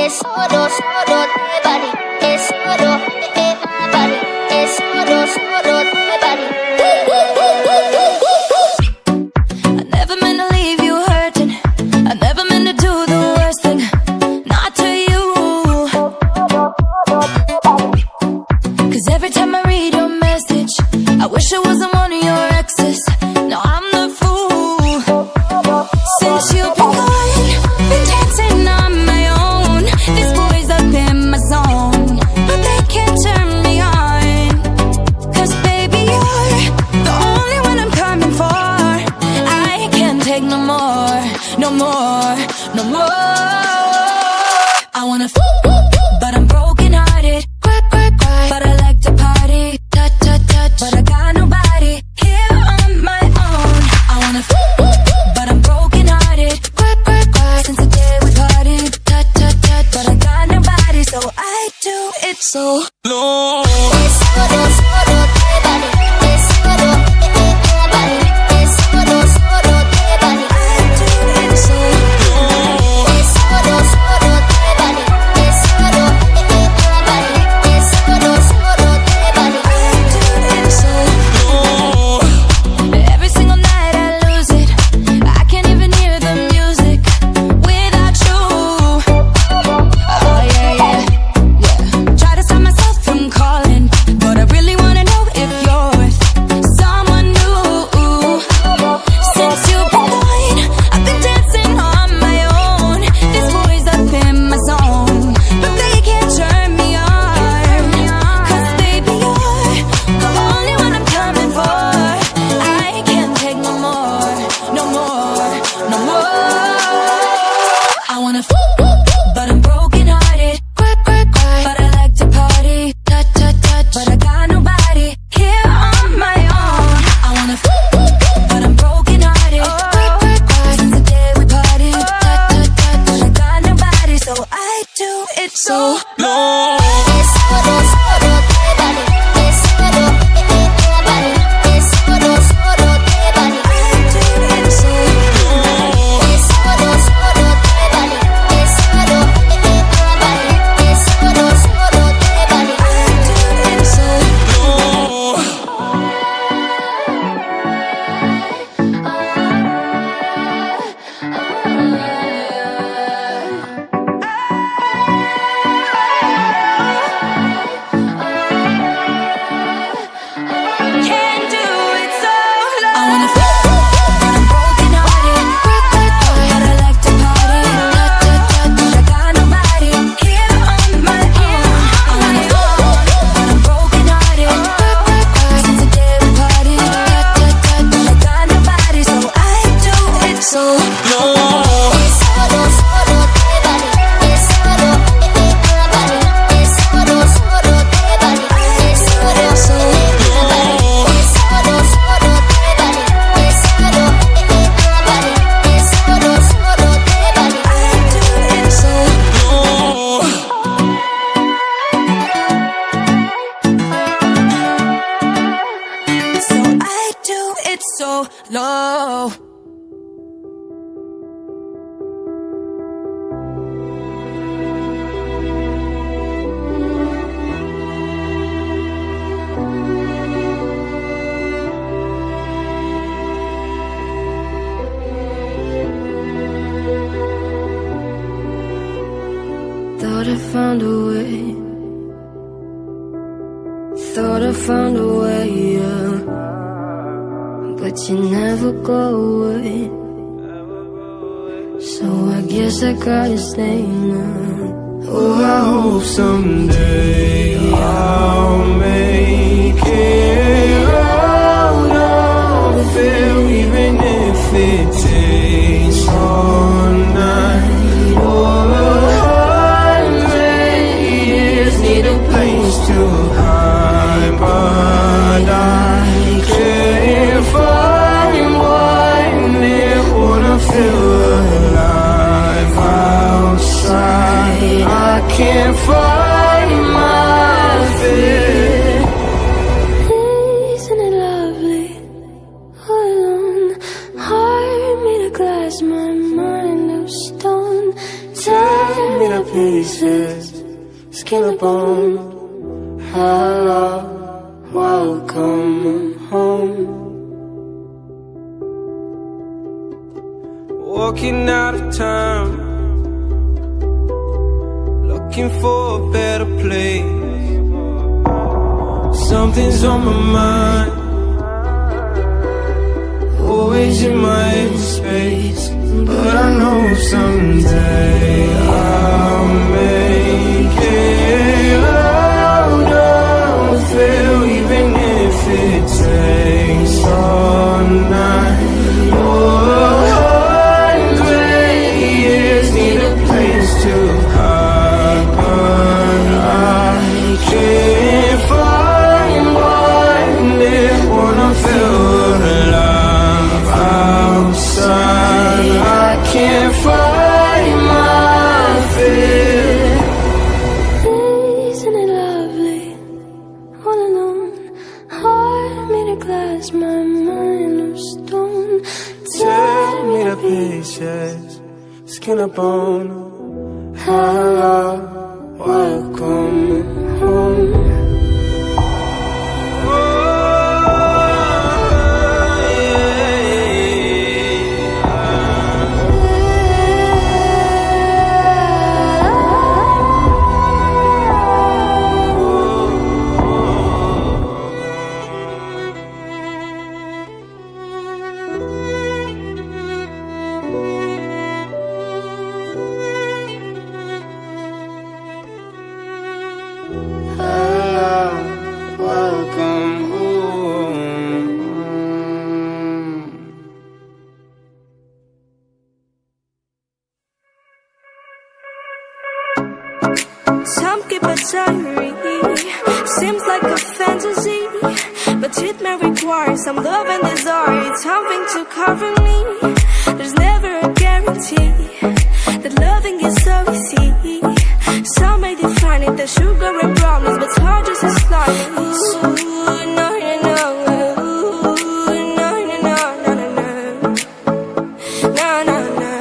solo, solo te body. Es solo, my body. Es solo, solo te body. I never meant to leave you hurting. I never meant to do the worst thing. Not to you. 'Cause every time I read your message, I wish I wasn't one of your exes. No, I'm the fool. Since you've been gone, been dancing on my own. This boy's up in my zone, but they can't turn me on. 'Cause baby, you're the only one I'm coming for. I can't take no more, no more, no more. I wanna but I'm broken hearted. But I like to party, touch, touch, touch. But I got nobody here on my own. I wanna but I'm broken hearted. Since the day we parted, touch, touch, touch. But I got nobody, so I do it so low. Es solo, solo te body. Es solo, my body. Es solo, solo te body. I do it so low. Es solo, solo te body. Es solo, my body. Es solo, solo te body. I do it so low. Every single night I lose it. I can't even hear the music without you. Oh yeah, yeah, yeah. Try to stop myself from calling, but I really wanna know if you're with someone new. Since you've been gone, I've been dancing on my own. This boy's up in my zone, but they can't turn me on. 'Cause baby, you're the only one I'm coming for. I can't take no more, no more, no more. I wanna but I'm broken hearted. But I like to party, touch, touch, touch. But I got nobody here on my own. I wanna but I'm broken hearted. Since the day we parted, touch, touch, touch. But I got nobody, so I do it so low. Es solo, solo te body. Es solo, my body. Es solo, solo te body. I do it so low. Es solo, solo te body. Es solo, my body. Es solo, solo te body. I do it so low. Can't do it so low. I wanna but I'm broken hearted. But I like to party, touch, touch, touch. But I got nobody here on my own. I wanna but I'm broken hearted. Since the day we parted, touch, touch, touch. But I got nobody, so I do it so low. Es solo, solo te body. Es solo, my body. Es solo, solo te body. Es solo, solo my body. Es solo, solo te body. Es solo, my body. Es solo, solo te body. I do it so low. So I do it so low. Thought I found a way. Thought I found a way, yeah. But you never go away. So I guess I gotta stay now. Oh, I hope someday I'll make it out of it, even if it takes all night or 100 years. Need a place to hide, but I can't find one that wanna feel alive outside. I can't find my fear. Isn't it lovely? All alone, heart made of glass, my mind of stone. Tell me of pieces, skin and bone. Hello, welcome home. Walking out of town, looking for a better place. Something's on my mind, always in my space. But I know someday I'll make it out of it, even if it takes all night. 100 years need a place to hide, but I can't find one that wanna feel alive outside. I can't find my fear. Isn't it lovely? All alone, heart made of glass, my mind of stone. Tear me to pieces, skin and bone. Hello, welcome home. Some keep a diary, seems like a fantasy, but it may require some love and desire. It's something to cover me. There's never a guarantee that loving is so easy. Some may define it as sugar and brownies, but it's hard just as slimy. Ooh, no, no, no. Ooh, no, no, no, no, no, no. No, no, no.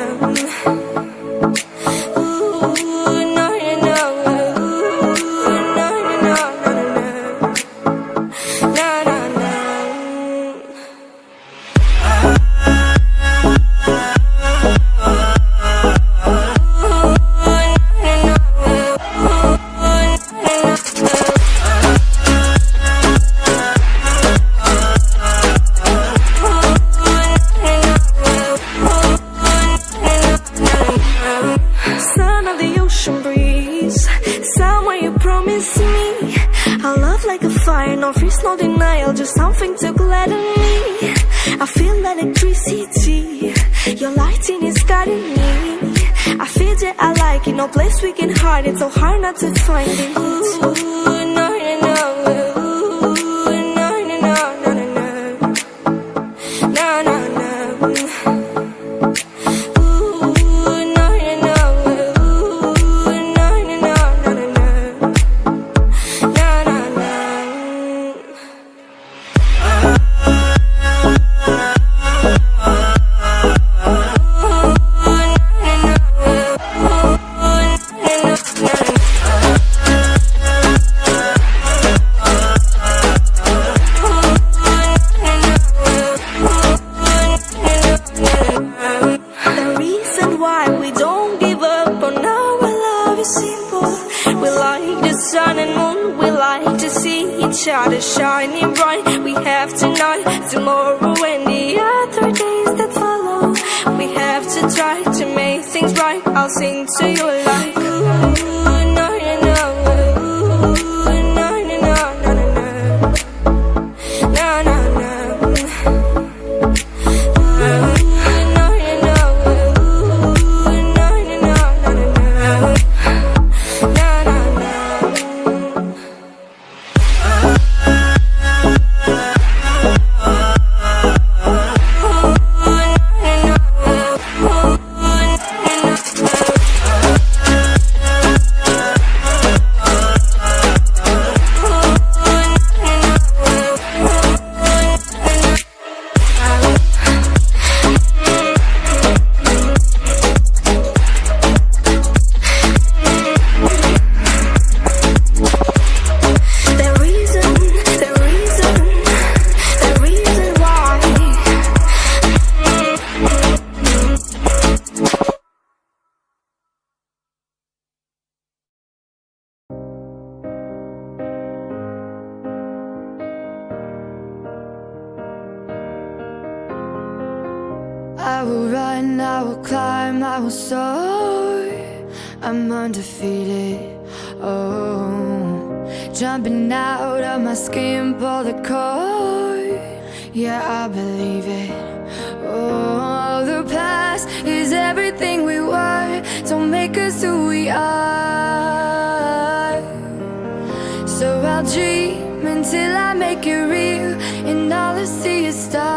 No freeze, no denial, just something to gladden me. I feel electricity, your lighting is guiding me. I feel that I like it, no place we can hide it, so hard not to find it. Ooh, no, no, no. Ooh, no, no, no, no, no, no. No, no, no. Shining bright, we have tonight, tomorrow and the other days that follow. We have to try to make things right. I'll sing to you like ooh, no, no, no. Ooh, no, no, no, no, no, no. No, no, no. Ooh, no, no, no. Ooh, no, no, no, no, no, no. No, no, no. I will run, I will climb, I will soar. I'm undefeated, oh. Jumping out of my skin, pull the cord. Yeah, I believe it. Oh, the past is everything we were. Don't make us who we are. So I'll dream until I make it real, and all I see is stars.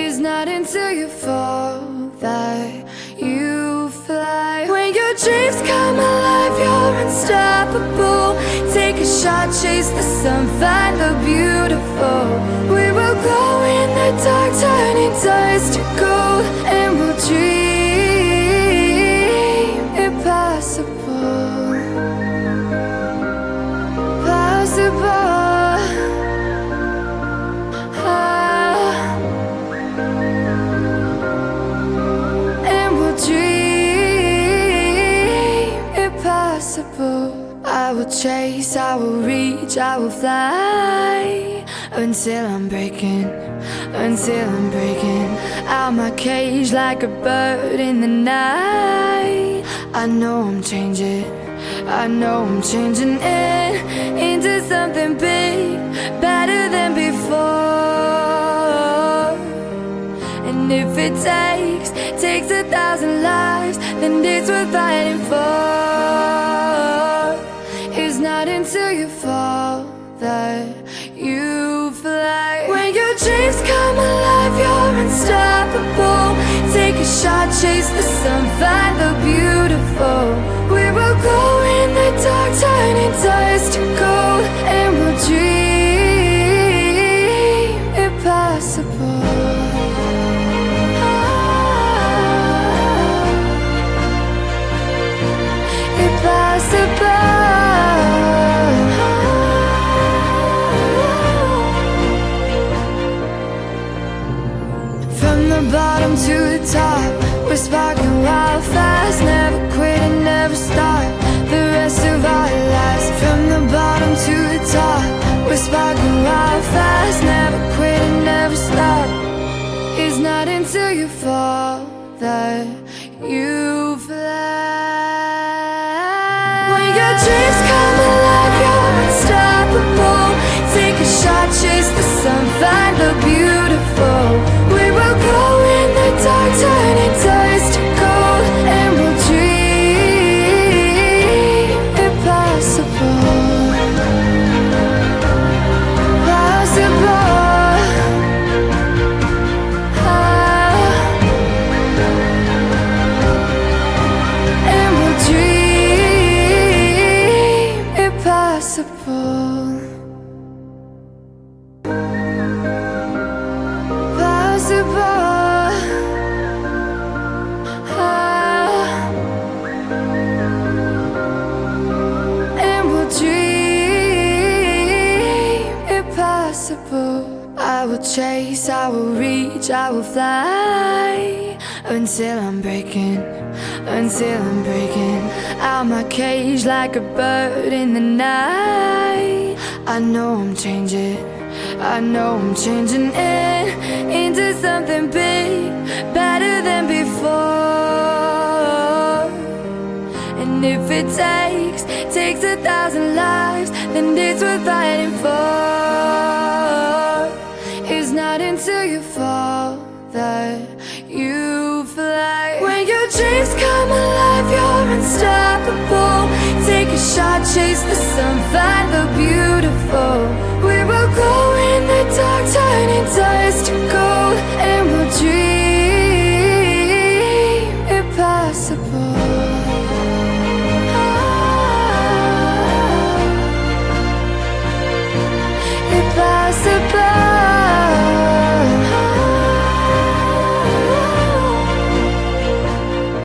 It's not until you fall that you fly. When your dreams come alive, you're unstoppable. Take a shot, chase the sun, find the beautiful. We will glow in the dark, turning dust to gold, and we'll dream impossible. Possible. And we'll dream impossible. I will chase, I will reach, I will fly until I'm breaking, until I'm breaking out my cage like a bird in the night. I know I'm changing, I know I'm changing it into something big, better than before. And if it takes 1,000 lives, then it's worth fighting for. It's not until you fall that you fly. When your dreams come alive, you're unstoppable. Take a shot, chase the sun, find the beautiful. We will go in the dark, turning dust to gold, and we'll dream impossible. Impossible. From the bottom to the top, we're sparking wild fast. Never quit and never stop the rest of our lives. From the bottom to the top, we're sparking wild fast. Never quit and never stop. It's not until you fall that you fly. When your dreams come alive, you're unstoppable. Take a shot, chase the sun, find the beautiful. We will go in the dark, turning dust to gold, and we'll dream impossible. Possible. And we'll dream impossible. Possible. And we'll dream impossible. I will chase, I will reach, I will fly until I'm breaking, until I'm breaking out my cage like a bird in the night. I know I'm changing, I know I'm changing it into something big, better than before. And if it takes 1,000 lives, then it's worth fighting for. It's not until you fall that you fly. When your dreams come alive, you're unstoppable. Take a shot, chase the sun, find the beautiful. We will go in the dark, turning dust to gold, and we'll dream impossible.